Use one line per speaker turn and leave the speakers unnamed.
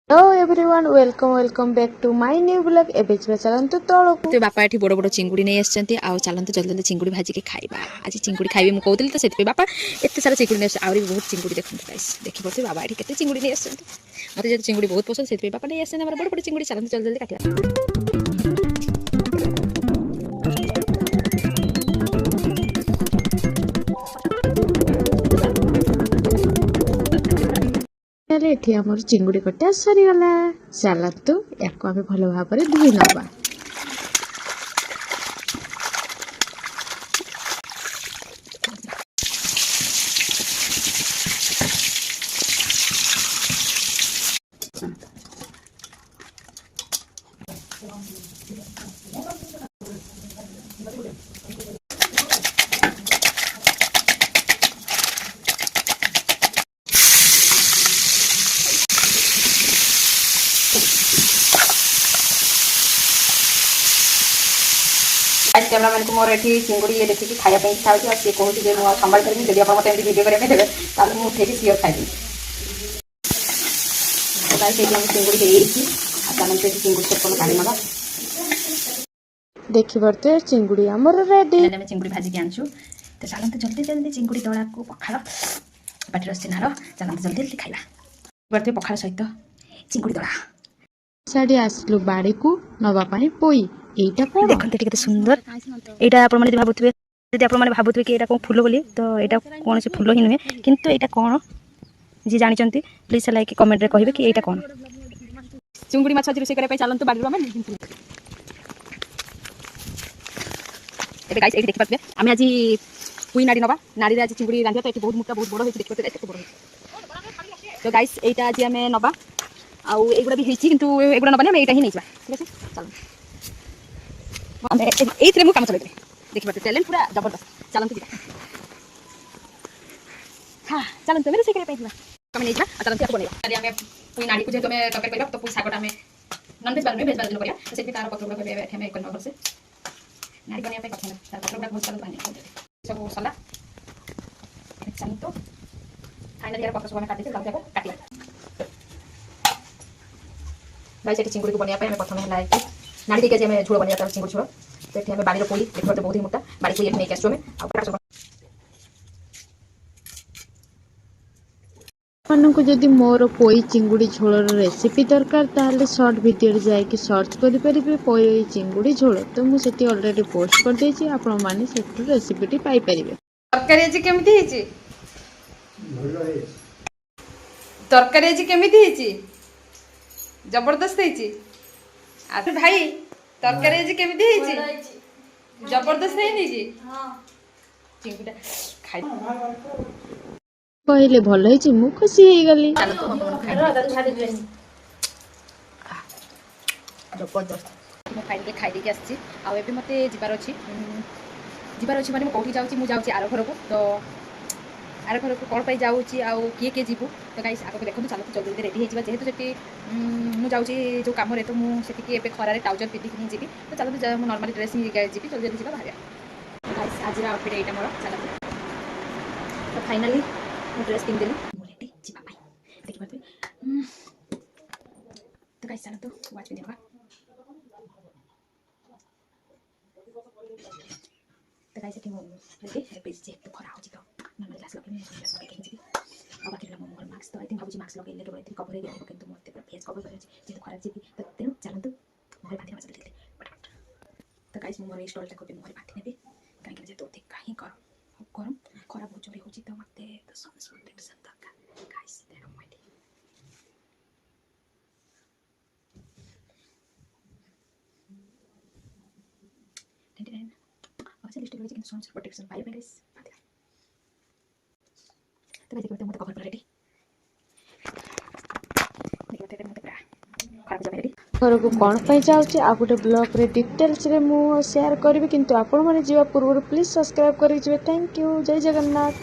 Hello everyone welcome back to my new blog एबे चलंतु तळकु
तो बापा एठी बड़ बड़ चिंगुड़ी नहीं आसछन्ती आ चलंतु जल्दी जल्दी चिंगुड़ी भाजी के खाइबा आज चिंगुड़ी खाइबे मु कहउतली तो सेति बापा एते सारा चिंगुड़ी ने आउरी बहुत चिंगुड़ी देखन गाइस देखि परते बाबा एठी केते चिंगुड़ी नहीं आसछन्ती मते जे चिंगुड़ी बहुत पसंद सेति बापा नहीं आसे हमर बड़ बड़ चिंगुड़ी चलंतु जल्दी जल्दी काटिया
एठी हमर चिंगुड़ी कटा सरी गला चलंतु याको आमे भलो भाबरे धुई नबा
कैमरामैन को मोर एठी चिंगुड़ी ये देखि खाया पे इच्छा होची से कहूची जे मु संभाल करबी जदि आपण मते वीडियो करे पे देबे ताले मु उठेकी सियर खाइबी तो गाइस एठी हम चिंगुड़ी हे इची आ ताले पे चिंगुड़ी से कोन काढी नबा
देखि परते चिंगुड़ी हमर रेडी
ଆମେ ଚିଙ୍ଗୁଡ଼ି ଭାଜିକି ଆଣିଛୁ ତ ଚାଲନ୍ତୁ ଜଲ୍ଦି ଜଲ୍ଦି ଚିଙ୍ଗୁଡ଼ି ଦଳାକୁ ପଖାଳ ପାଟିର ସିନାର ଚାଲନ୍ତୁ ଜଲ୍ଦି ଜଲ୍ଦି ଖାଇବା ବର୍ତ୍ତମାନ ପଖାଳ ସହିତ ଚିଙ୍ଗୁଡ଼ି ଦଳା
साडी आसलु बाड़ी को नबा पानी पोई एटा कोन
देखते केते सुंदर एटा आपण माने भाबुथबे यदि आपण माने भाबुथबे कि एटा कोन फूल बोली तो एटा कोन से फूल ही नुहे किंतु एटा कोन जी जानि चंती प्लीज लाइक कमेंट रे कहिबे कि एटा कोन चिंगुड़ी माछ आज रोसे करे पे चालନ୍ତୁ बाड़ी में एबे गाइस एठी देखि पाबे आमे आज पुई नाडी नबा नाडी रे आज चिंगुड़ी रांधिया तो एठी बहुत मोटा बहुत बड़ होई देखि पाबे एते बड़ तो गाइस एटा आज आमे नबा आउ एगुडा भी हेछि किंतु एगुडा नबा ने एटा ही नै जा ठीक আছে चलो आमे एथरे मु काम चले देखि पाबे टैलेंट पूरा जबरदस्त चलନ୍ତୁ जी हां चलନ୍ତୁ मेरे सेकरे पे जा कमे नै जा चलନ୍ତୁ याको बनेबा आज आमे पुई नाडी को जे तमे टकर करबा तो पुई सागटा में नॉन वेज बार में वेज बार दिन करिया तो सेति तार पत्र को एठे में करना भलसे नाड़ी बनिया पे कथन तार पत्र बहुत चलत बानी सब सला चलନ୍ତୁ फाइनली यार पत्र सब में काट देते लाउ काटिया भाई से चिंगुड़ी को बनिया पे हमें प्रथम है कि नाड़ी देके हमें झोल बनिया था चिंगुड़ी झोल तो ये हमें बाड़ी रो पोई देखते बहुत ही मोटा बाड़ी को ये नहीं कैस्ट्रो में और काट
मानन को जदी मोर पोई चिंगुड़ी झोलर रेसिपी दरकार ताले शॉर्ट वीडियो रे जाय कि सर्च करि परिबे पोई चिंगुड़ी झोल तो मु सेती ऑलरेडी पोस्ट कर देछि आपण माने सेठी रेसिपी टी पाई परिबे
तरकारी आज केमिति हेछि तरकारी आज केमिति हेछि जबरदस्त हेछि अरे भाई तरकारी आज केमिति हेछि जबरदस्त हेछि जी हां चिंगुड़ा खाइ
कहले भल हेछि मु खुशी हे गली
जबरदस्त मु फाइनली खाइ देके आछि आ एबे मते जिबार अछि माने मु कोठी जाउछि मु जाउछि आरो घर को तो आरो घर को कोन पई जाउछि आ के जीवु तो गाइस आको देखु चलो जल्दी जल्दी रेडी हे जिबा जेहेतु सेठी मु जाउछि जो काम रे तो मु सेठी के एबे खरा रे ट्राउजर पिटी कि जीबी तो चलो मु नॉर्मली ड्रेस ही जीबी जल्दी जल्दी जिबा भारिया गाइस आज रा आउटफिट एटा मोर चलो तो फाइनली मु ड्रेस पिन देली मु रेडी जिबा भाई देखि बात तो गाइस चलो तो वाच पिन देबा तो गाइस एठी मु रेडी पेज चेक तो खरा होछि तो नॉर्मल क्लास लगे क्लास लगे जी अब बाकी ला मोर मार्क्स तो आई थिंक भाबुची मार्क्स लगे ले तो कवर हे गेलो किंतु मते पूरा फेस कवर करे जे तो खरा जीबी तो तेनु चलंतु मोर बाती मजा ले फटाफट तो गाइस मोर स्टॉल टा को मोर बाती नेबे काहे कि जे तो ठीक काहे करम खरा बहुत जोरी होची तो मते तो सन्स प्रोटेक्शन दरकार गाइस देखो माइटी अच्छा लिस्ट करेछि कि सन्स प्रोटेक्शन पाइ गाइस तो गाइस देखते मते कवर पर रेडी देखते मते पूरा खराब जगह रेडी
घर को कौन पाई जाउछि आ गुटे ब्लॉग रे डिटेल्स रे मु शेयर करबी किंतु आपण माने जीवा पूर्व प्लीज सब्सक्राइब करि जिवे थैंक यू जय जगन्नाथ।